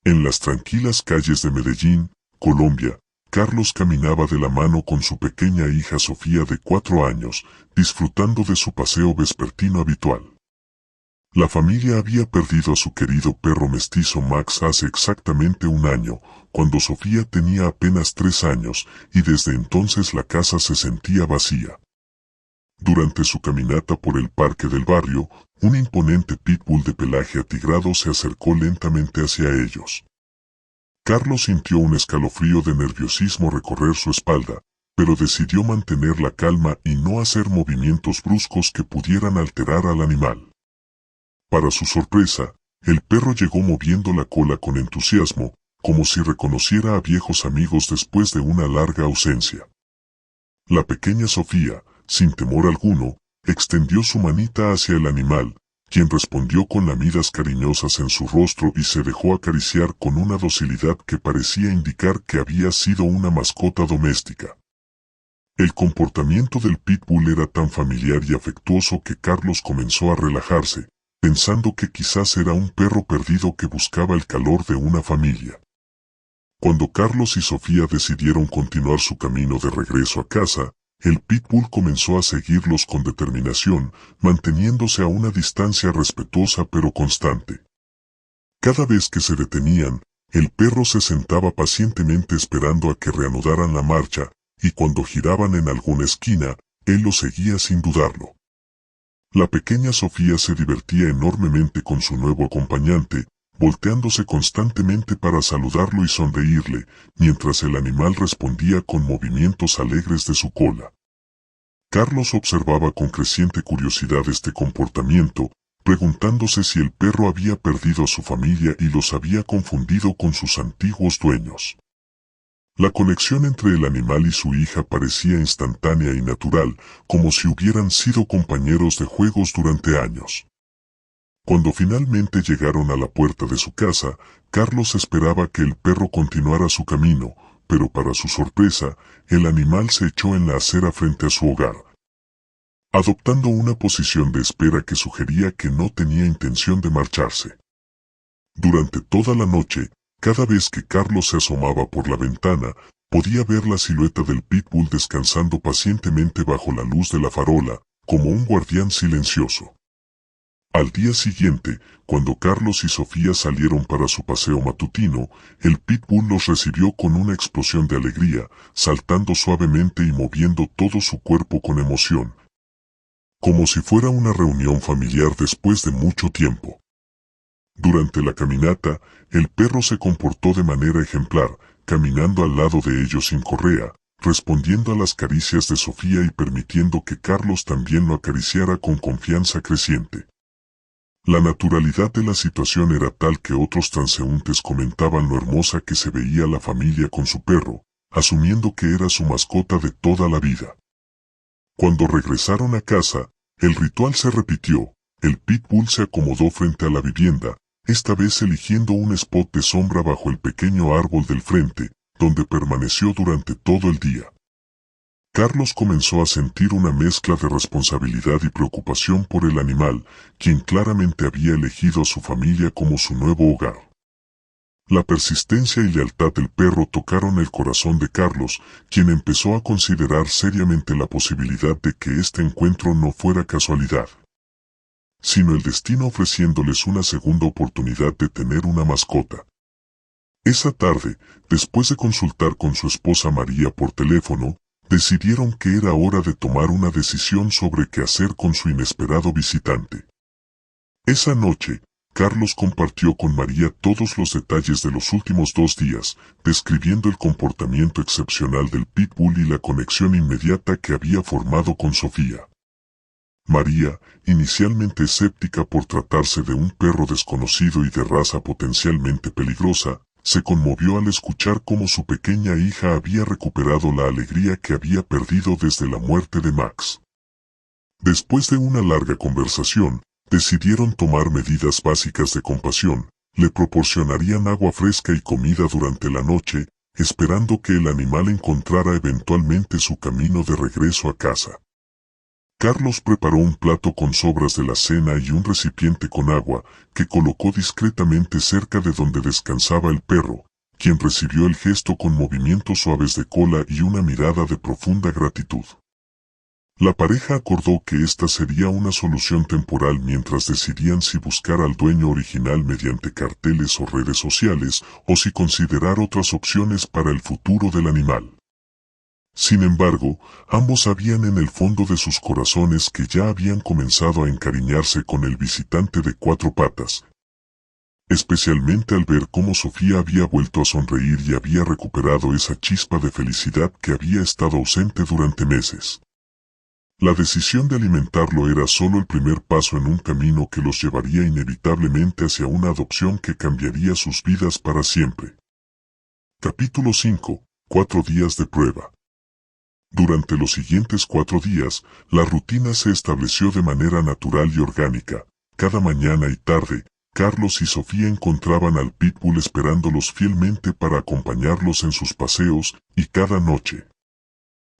En las tranquilas calles de Medellín, Colombia, Carlos caminaba de la mano con su pequeña hija Sofía de 4 años, disfrutando de su paseo vespertino habitual. La familia había perdido a su querido perro mestizo Max hace exactamente 1 año, cuando Sofía tenía apenas 3 años, y desde entonces la casa se sentía vacía. Durante su caminata por el parque del barrio, un imponente pitbull de pelaje atigrado se acercó lentamente hacia ellos. Carlos sintió un escalofrío de nerviosismo recorrer su espalda, pero decidió mantener la calma y no hacer movimientos bruscos que pudieran alterar al animal. Para su sorpresa, el perro llegó moviendo la cola con entusiasmo, como si reconociera a viejos amigos después de una larga ausencia. La pequeña Sofía, sin temor alguno, extendió su manita hacia el animal, quien respondió con lamidas cariñosas en su rostro y se dejó acariciar con una docilidad que parecía indicar que había sido una mascota doméstica. El comportamiento del pitbull era tan familiar y afectuoso que Carlos comenzó a relajarse, pensando que quizás era un perro perdido que buscaba el calor de una familia. Cuando Carlos y Sofía decidieron continuar su camino de regreso a casa, el pitbull comenzó a seguirlos con determinación, manteniéndose a una distancia respetuosa pero constante. Cada vez que se detenían, el perro se sentaba pacientemente esperando a que reanudaran la marcha, y cuando giraban en alguna esquina, él lo seguía sin dudarlo. La pequeña Sofía se divertía enormemente con su nuevo acompañante, volteándose constantemente para saludarlo y sonreírle, mientras el animal respondía con movimientos alegres de su cola. Carlos observaba con creciente curiosidad este comportamiento, preguntándose si el perro había perdido a su familia y los había confundido con sus antiguos dueños. La conexión entre el animal y su hija parecía instantánea y natural, como si hubieran sido compañeros de juegos durante años. Cuando finalmente llegaron a la puerta de su casa, Carlos esperaba que el perro continuara su camino, pero para su sorpresa, el animal se echó en la acera frente a su hogar, adoptando una posición de espera que sugería que no tenía intención de marcharse. Durante toda la noche, cada vez que Carlos se asomaba por la ventana, podía ver la silueta del pitbull descansando pacientemente bajo la luz de la farola, como un guardián silencioso. Al día siguiente, cuando Carlos y Sofía salieron para su paseo matutino, el pitbull los recibió con una explosión de alegría, saltando suavemente y moviendo todo su cuerpo con emoción, como si fuera una reunión familiar después de mucho tiempo. Durante la caminata, el perro se comportó de manera ejemplar, caminando al lado de ellos sin correa, respondiendo a las caricias de Sofía y permitiendo que Carlos también lo acariciara con confianza creciente. La naturalidad de la situación era tal que otros transeúntes comentaban lo hermosa que se veía la familia con su perro, asumiendo que era su mascota de toda la vida. Cuando regresaron a casa, el ritual se repitió. El pitbull se acomodó frente a la vivienda, esta vez eligiendo un spot de sombra bajo el pequeño árbol del frente, donde permaneció durante todo el día. Carlos comenzó a sentir una mezcla de responsabilidad y preocupación por el animal, quien claramente había elegido a su familia como su nuevo hogar. La persistencia y lealtad del perro tocaron el corazón de Carlos, quien empezó a considerar seriamente la posibilidad de que este encuentro no fuera casualidad, sino el destino ofreciéndoles una segunda oportunidad de tener una mascota. Esa tarde, después de consultar con su esposa María por teléfono, decidieron que era hora de tomar una decisión sobre qué hacer con su inesperado visitante. Esa noche, Carlos compartió con María todos los detalles de los últimos 2 días, describiendo el comportamiento excepcional del pitbull y la conexión inmediata que había formado con Sofía. María, inicialmente escéptica por tratarse de un perro desconocido y de raza potencialmente peligrosa, se conmovió al escuchar cómo su pequeña hija había recuperado la alegría que había perdido desde la muerte de Max. Después de una larga conversación, decidieron tomar medidas básicas de compasión, le proporcionarían agua fresca y comida durante la noche, esperando que el animal encontrara eventualmente su camino de regreso a casa. Carlos preparó un plato con sobras de la cena y un recipiente con agua, que colocó discretamente cerca de donde descansaba el perro, quien recibió el gesto con movimientos suaves de cola y una mirada de profunda gratitud. La pareja acordó que esta sería una solución temporal mientras decidían si buscar al dueño original mediante carteles o redes sociales, o si considerar otras opciones para el futuro del animal. Sin embargo, ambos sabían en el fondo de sus corazones que ya habían comenzado a encariñarse con el visitante de cuatro patas, especialmente al ver cómo Sofía había vuelto a sonreír y había recuperado esa chispa de felicidad que había estado ausente durante meses. La decisión de alimentarlo era solo el primer paso en un camino que los llevaría inevitablemente hacia una adopción que cambiaría sus vidas para siempre. Capítulo 5. 4 días de prueba. Durante los siguientes 4 días, la rutina se estableció de manera natural y orgánica. Cada mañana y tarde, Carlos y Sofía encontraban al pitbull esperándolos fielmente para acompañarlos en sus paseos, y cada noche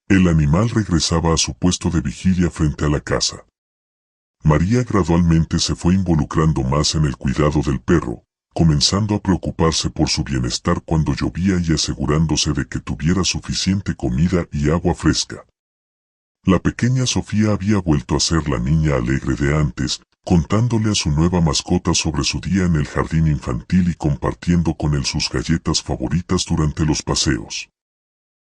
el animal regresaba a su puesto de vigilia frente a la casa. María gradualmente se fue involucrando más en el cuidado del perro, comenzando a preocuparse por su bienestar cuando llovía y asegurándose de que tuviera suficiente comida y agua fresca. La pequeña Sofía había vuelto a ser la niña alegre de antes, contándole a su nueva mascota sobre su día en el jardín infantil y compartiendo con él sus galletas favoritas durante los paseos.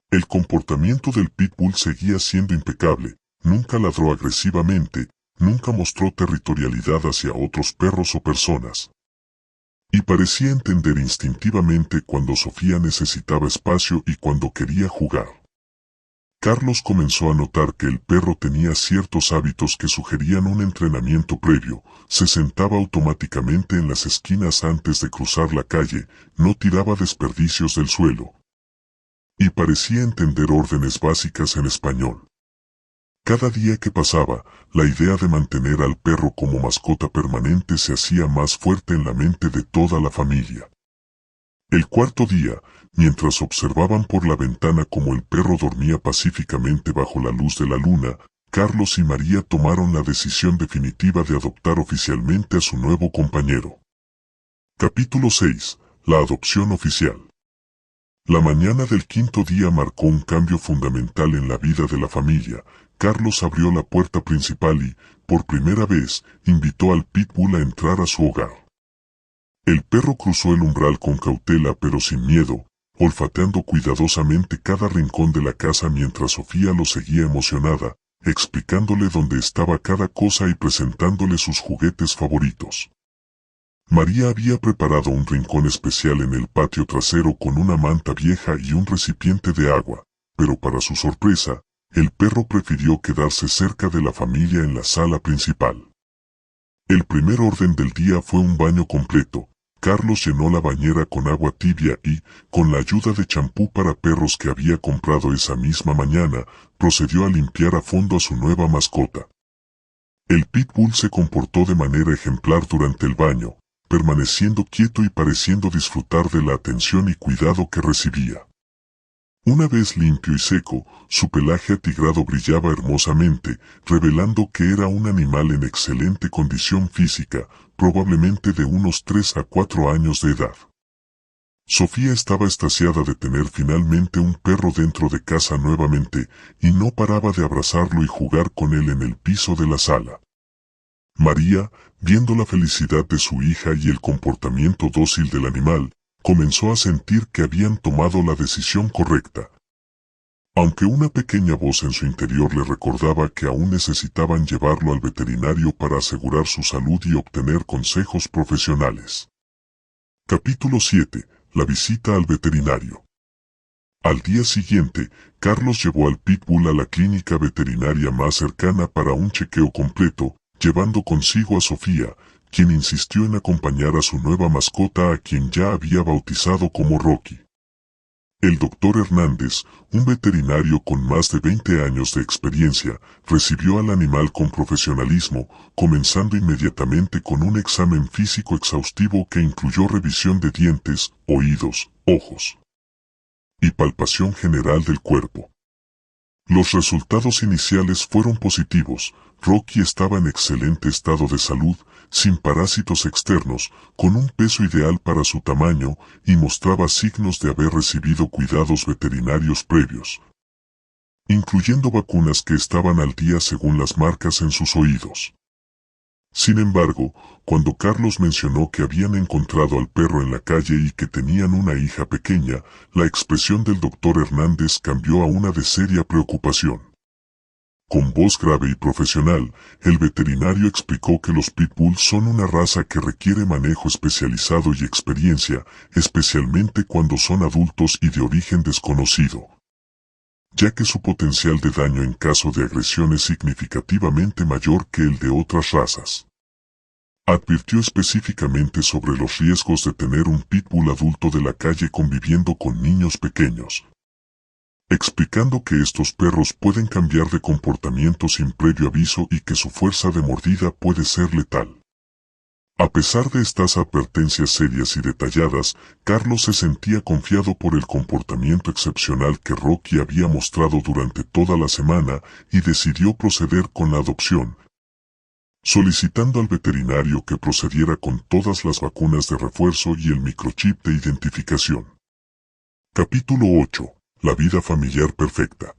El comportamiento del pitbull seguía siendo impecable, nunca ladró agresivamente, nunca mostró territorialidad hacia otros perros o personas. Y parecía entender instintivamente cuando Sofía necesitaba espacio y cuando quería jugar. Carlos comenzó a notar que el perro tenía ciertos hábitos que sugerían un entrenamiento previo. Se sentaba automáticamente en las esquinas antes de cruzar la calle, no tiraba desperdicios del suelo. Y parecía entender órdenes básicas en español. Cada día que pasaba, la idea de mantener al perro como mascota permanente se hacía más fuerte en la mente de toda la familia. El cuarto día, mientras observaban por la ventana cómo el perro dormía pacíficamente bajo la luz de la luna, Carlos y María tomaron la decisión definitiva de adoptar oficialmente a su nuevo compañero. Capítulo 6. La adopción oficial. La mañana del quinto día marcó un cambio fundamental en la vida de la familia. Carlos abrió la puerta principal y, por primera vez, invitó al pitbull a entrar a su hogar. El perro cruzó el umbral con cautela pero sin miedo, olfateando cuidadosamente cada rincón de la casa mientras Sofía lo seguía emocionada, explicándole dónde estaba cada cosa y presentándole sus juguetes favoritos. María había preparado un rincón especial en el patio trasero con una manta vieja y un recipiente de agua, pero para su sorpresa, el perro prefirió quedarse cerca de la familia en la sala principal. El primer orden del día fue un baño completo. Carlos llenó la bañera con agua tibia y, con la ayuda de champú para perros que había comprado esa misma mañana, procedió a limpiar a fondo a su nueva mascota. El pitbull se comportó de manera ejemplar durante el baño, permaneciendo quieto y pareciendo disfrutar de la atención y cuidado que recibía. Una vez limpio y seco, su pelaje atigrado brillaba hermosamente, revelando que era un animal en excelente condición física, probablemente de unos 3 a 4 años de edad. Sofía estaba extasiada de tener finalmente un perro dentro de casa nuevamente, y no paraba de abrazarlo y jugar con él en el piso de la sala. María, viendo la felicidad de su hija y el comportamiento dócil del animal, comenzó a sentir que habían tomado la decisión correcta. Aunque una pequeña voz en su interior le recordaba que aún necesitaban llevarlo al veterinario para asegurar su salud y obtener consejos profesionales. Capítulo 7. La visita al veterinario. Al día siguiente, Carlos llevó al pitbull a la clínica veterinaria más cercana para un chequeo completo, llevando consigo a Sofía, quien insistió en acompañar a su nueva mascota a quien ya había bautizado como Rocky. El doctor Hernández, un veterinario con más de 20 años de experiencia, recibió al animal con profesionalismo, comenzando inmediatamente con un examen físico exhaustivo que incluyó revisión de dientes, oídos, ojos y palpación general del cuerpo. Los resultados iniciales fueron positivos. Rocky estaba en excelente estado de salud, sin parásitos externos, con un peso ideal para su tamaño, y mostraba signos de haber recibido cuidados veterinarios previos, incluyendo vacunas que estaban al día según las marcas en sus oídos. Sin embargo, cuando Carlos mencionó que habían encontrado al perro en la calle y que tenían una hija pequeña, la expresión del doctor Hernández cambió a una de seria preocupación. Con voz grave y profesional, el veterinario explicó que los pitbull son una raza que requiere manejo especializado y experiencia, especialmente cuando son adultos y de origen desconocido, ya que su potencial de daño en caso de agresión es significativamente mayor que el de otras razas. Advirtió específicamente sobre los riesgos de tener un pitbull adulto de la calle conviviendo con niños pequeños, explicando que estos perros pueden cambiar de comportamiento sin previo aviso y que su fuerza de mordida puede ser letal. A pesar de estas advertencias serias y detalladas, Carlos se sentía confiado por el comportamiento excepcional que Rocky había mostrado durante toda la semana y decidió proceder con la adopción, solicitando al veterinario que procediera con todas las vacunas de refuerzo y el microchip de identificación. Capítulo 8. La vida familiar perfecta.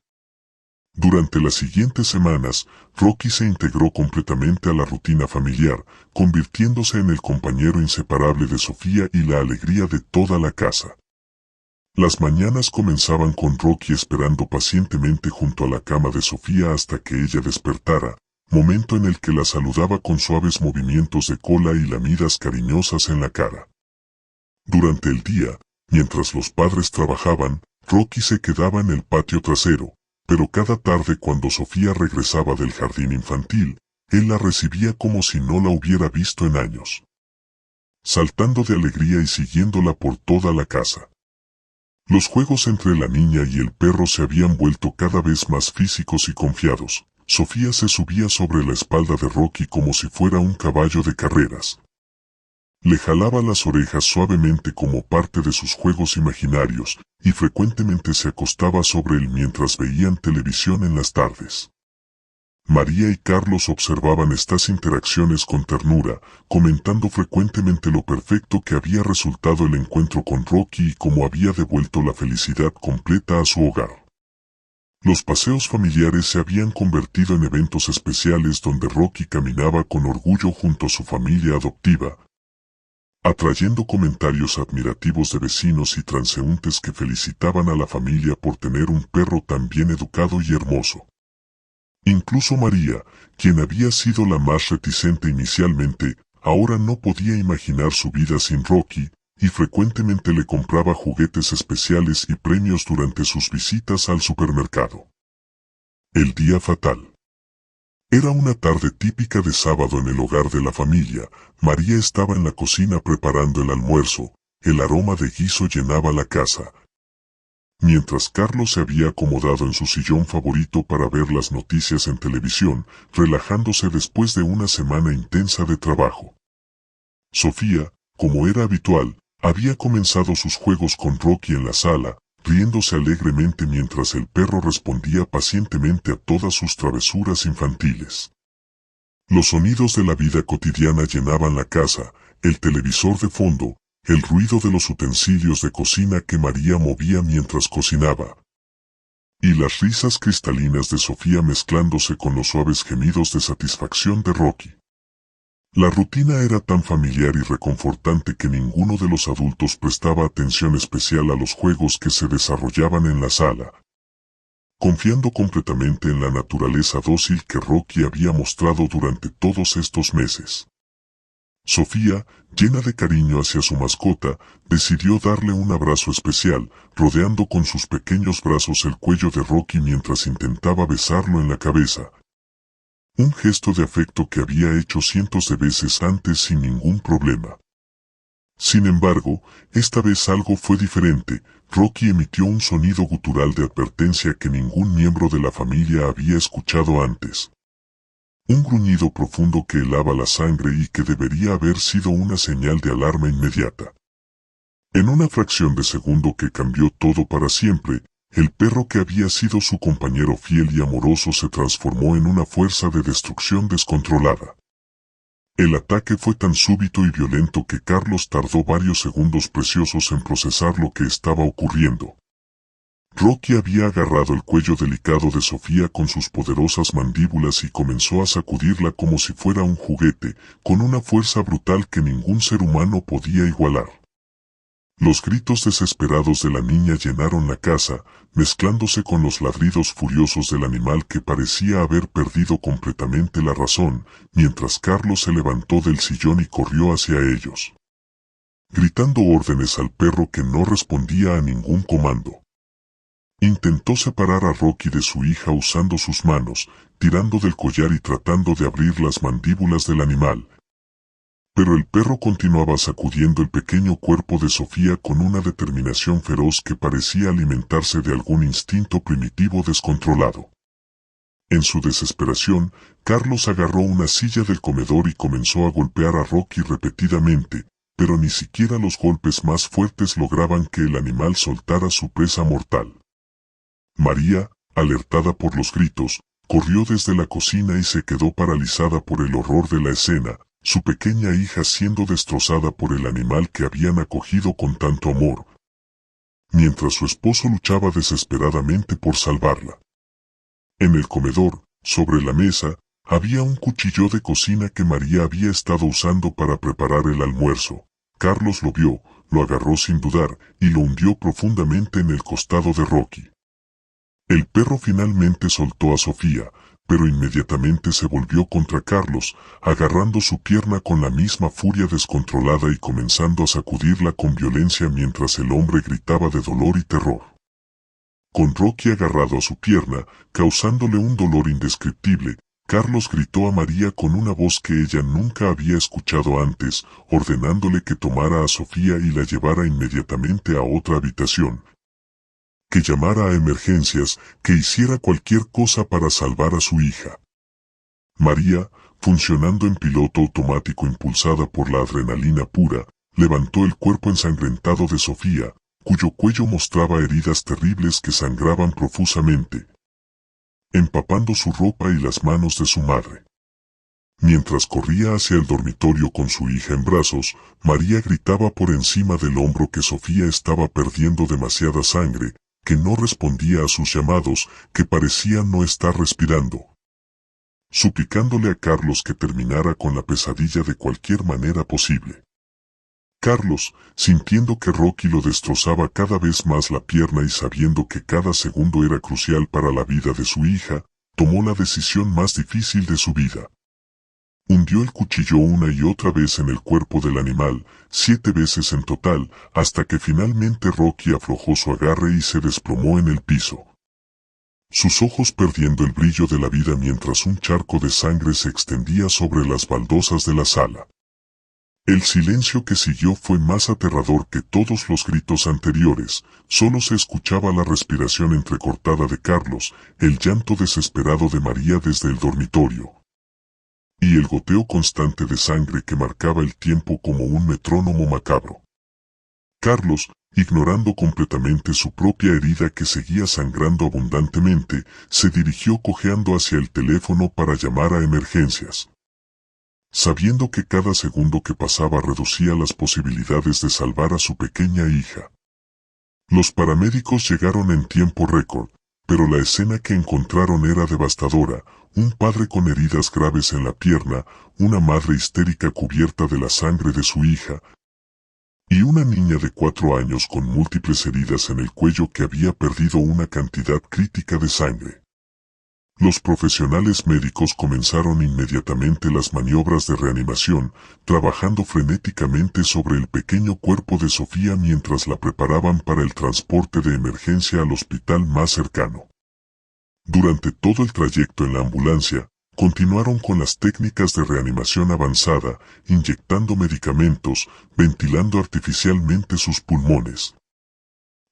Durante las siguientes semanas, Rocky se integró completamente a la rutina familiar, convirtiéndose en el compañero inseparable de Sofía y la alegría de toda la casa. Las mañanas comenzaban con Rocky esperando pacientemente junto a la cama de Sofía hasta que ella despertara, momento en el que la saludaba con suaves movimientos de cola y lamidas cariñosas en la cara. Durante el día, mientras los padres trabajaban, Rocky se quedaba en el patio trasero, pero cada tarde cuando Sofía regresaba del jardín infantil, él la recibía como si no la hubiera visto en años, saltando de alegría y siguiéndola por toda la casa. Los juegos entre la niña y el perro se habían vuelto cada vez más físicos y confiados. Sofía se subía sobre la espalda de Rocky como si fuera un caballo de carreras. Le jalaba las orejas suavemente como parte de sus juegos imaginarios, y frecuentemente se acostaba sobre él mientras veían televisión en las tardes. María y Carlos observaban estas interacciones con ternura, comentando frecuentemente lo perfecto que había resultado el encuentro con Rocky y cómo había devuelto la felicidad completa a su hogar. Los paseos familiares se habían convertido en eventos especiales donde Rocky caminaba con orgullo junto a su familia adoptiva, atrayendo comentarios admirativos de vecinos y transeúntes que felicitaban a la familia por tener un perro tan bien educado y hermoso. Incluso María, quien había sido la más reticente inicialmente, ahora no podía imaginar su vida sin Rocky, y frecuentemente le compraba juguetes especiales y premios durante sus visitas al supermercado. El día fatal. Era una tarde típica de sábado en el hogar de la familia. María estaba en la cocina preparando el almuerzo, el aroma de guiso llenaba la casa. Mientras Carlos se había acomodado en su sillón favorito para ver las noticias en televisión, relajándose después de una semana intensa de trabajo. Sofía, como era habitual, había comenzado sus juegos con Rocky en la sala, riéndose alegremente mientras el perro respondía pacientemente a todas sus travesuras infantiles. Los sonidos de la vida cotidiana llenaban la casa, el televisor de fondo, el ruido de los utensilios de cocina que María movía mientras cocinaba, y las risas cristalinas de Sofía mezclándose con los suaves gemidos de satisfacción de Rocky. La rutina era tan familiar y reconfortante que ninguno de los adultos prestaba atención especial a los juegos que se desarrollaban en la sala, confiando completamente en la naturaleza dócil que Rocky había mostrado durante todos estos meses. Sofía, llena de cariño hacia su mascota, decidió darle un abrazo especial, rodeando con sus pequeños brazos el cuello de Rocky mientras intentaba besarlo en la cabeza. Un gesto de afecto que había hecho cientos de veces antes sin ningún problema. Sin embargo, esta vez algo fue diferente. Rocky emitió un sonido gutural de advertencia que ningún miembro de la familia había escuchado antes. Un gruñido profundo que helaba la sangre y que debería haber sido una señal de alarma inmediata. En una fracción de segundo que cambió todo para siempre, el perro que había sido su compañero fiel y amoroso se transformó en una fuerza de destrucción descontrolada. El ataque fue tan súbito y violento que Carlos tardó varios segundos preciosos en procesar lo que estaba ocurriendo. Rocky había agarrado el cuello delicado de Sofía con sus poderosas mandíbulas y comenzó a sacudirla como si fuera un juguete, con una fuerza brutal que ningún ser humano podía igualar. Los gritos desesperados de la niña llenaron la casa, mezclándose con los ladridos furiosos del animal que parecía haber perdido completamente la razón, mientras Carlos se levantó del sillón y corrió hacia ellos, gritando órdenes al perro que no respondía a ningún comando. Intentó separar a Rocky de su hija usando sus manos, tirando del collar y tratando de abrir las mandíbulas del animal. Pero el perro continuaba sacudiendo el pequeño cuerpo de Sofía con una determinación feroz que parecía alimentarse de algún instinto primitivo descontrolado. En su desesperación, Carlos agarró una silla del comedor y comenzó a golpear a Rocky repetidamente, pero ni siquiera los golpes más fuertes lograban que el animal soltara su presa mortal. María, alertada por los gritos, corrió desde la cocina y se quedó paralizada por el horror de la escena, su pequeña hija siendo destrozada por el animal que habían acogido con tanto amor, mientras su esposo luchaba desesperadamente por salvarla. En el comedor, sobre la mesa, había un cuchillo de cocina que María había estado usando para preparar el almuerzo. Carlos lo vio, lo agarró sin dudar y lo hundió profundamente en el costado de Rocky. El perro finalmente soltó a Sofía, pero inmediatamente se volvió contra Carlos, agarrando su pierna con la misma furia descontrolada y comenzando a sacudirla con violencia mientras el hombre gritaba de dolor y terror. Con Rocky agarrado a su pierna, causándole un dolor indescriptible, Carlos gritó a María con una voz que ella nunca había escuchado antes, ordenándole que tomara a Sofía y la llevara inmediatamente a otra habitación, que llamara a emergencias, que hiciera cualquier cosa para salvar a su hija. María, funcionando en piloto automático impulsada por la adrenalina pura, levantó el cuerpo ensangrentado de Sofía, cuyo cuello mostraba heridas terribles que sangraban profusamente, empapando su ropa y las manos de su madre. Mientras corría hacia el dormitorio con su hija en brazos, María gritaba por encima del hombro que Sofía estaba perdiendo demasiada sangre, que no respondía a sus llamados, que parecía no estar respirando, suplicándole a Carlos que terminara con la pesadilla de cualquier manera posible. Carlos, sintiendo que Rocky lo destrozaba cada vez más la pierna y sabiendo que cada segundo era crucial para la vida de su hija, tomó la decisión más difícil de su vida. Hundió el cuchillo una y otra vez en el cuerpo del animal, 7 veces en total, hasta que finalmente Rocky aflojó su agarre y se desplomó en el piso, sus ojos perdiendo el brillo de la vida mientras un charco de sangre se extendía sobre las baldosas de la sala. El silencio que siguió fue más aterrador que todos los gritos anteriores, solo se escuchaba la respiración entrecortada de Carlos, el llanto desesperado de María desde el dormitorio, y el goteo constante de sangre que marcaba el tiempo como un metrónomo macabro. Carlos, ignorando completamente su propia herida que seguía sangrando abundantemente, se dirigió cojeando hacia el teléfono para llamar a emergencias, sabiendo que cada segundo que pasaba reducía las posibilidades de salvar a su pequeña hija. Los paramédicos llegaron en tiempo récord, pero la escena que encontraron era devastadora: un padre con heridas graves en la pierna, una madre histérica cubierta de la sangre de su hija, y una niña de 4 años con múltiples heridas en el cuello que había perdido una cantidad crítica de sangre. Los profesionales médicos comenzaron inmediatamente las maniobras de reanimación, trabajando frenéticamente sobre el pequeño cuerpo de Sofía mientras la preparaban para el transporte de emergencia al hospital más cercano. Durante todo el trayecto en la ambulancia, continuaron con las técnicas de reanimación avanzada, inyectando medicamentos, ventilando artificialmente sus pulmones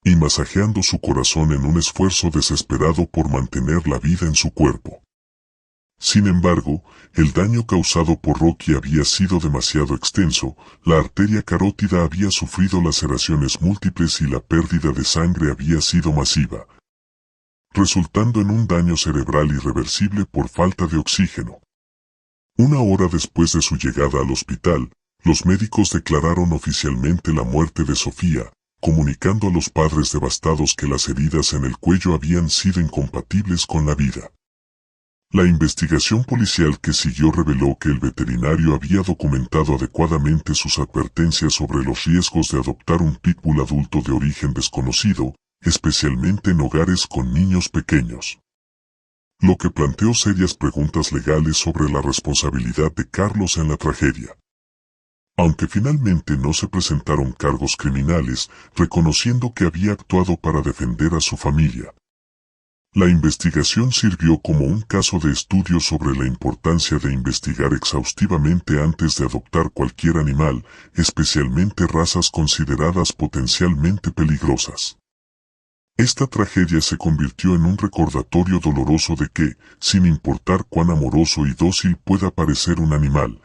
y masajeando su corazón en un esfuerzo desesperado por mantener la vida en su cuerpo. Sin embargo, el daño causado por Rocky había sido demasiado extenso, la arteria carótida había sufrido laceraciones múltiples y la pérdida de sangre había sido masiva. resultando en un daño cerebral irreversible por falta de oxígeno. Una hora después de su llegada al hospital, los médicos declararon oficialmente la muerte de Sofía, comunicando a los padres devastados que las heridas en el cuello habían sido incompatibles con la vida. La investigación policial que siguió reveló que el veterinario había documentado adecuadamente sus advertencias sobre los riesgos de adoptar un pitbull adulto de origen desconocido, especialmente en hogares con niños pequeños. Lo que planteó serias preguntas legales sobre la responsabilidad de Carlos en la tragedia. Aunque finalmente no se presentaron cargos criminales, reconociendo que había actuado para defender a su familia. La investigación sirvió como un caso de estudio sobre la importancia de investigar exhaustivamente antes de adoptar cualquier animal, especialmente razas consideradas potencialmente peligrosas. Esta tragedia se convirtió en un recordatorio doloroso de que, sin importar cuán amoroso y dócil pueda parecer un animal,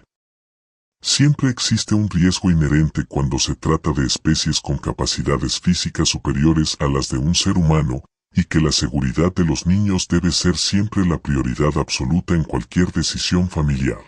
siempre existe un riesgo inherente cuando se trata de especies con capacidades físicas superiores a las de un ser humano, y que la seguridad de los niños debe ser siempre la prioridad absoluta en cualquier decisión familiar.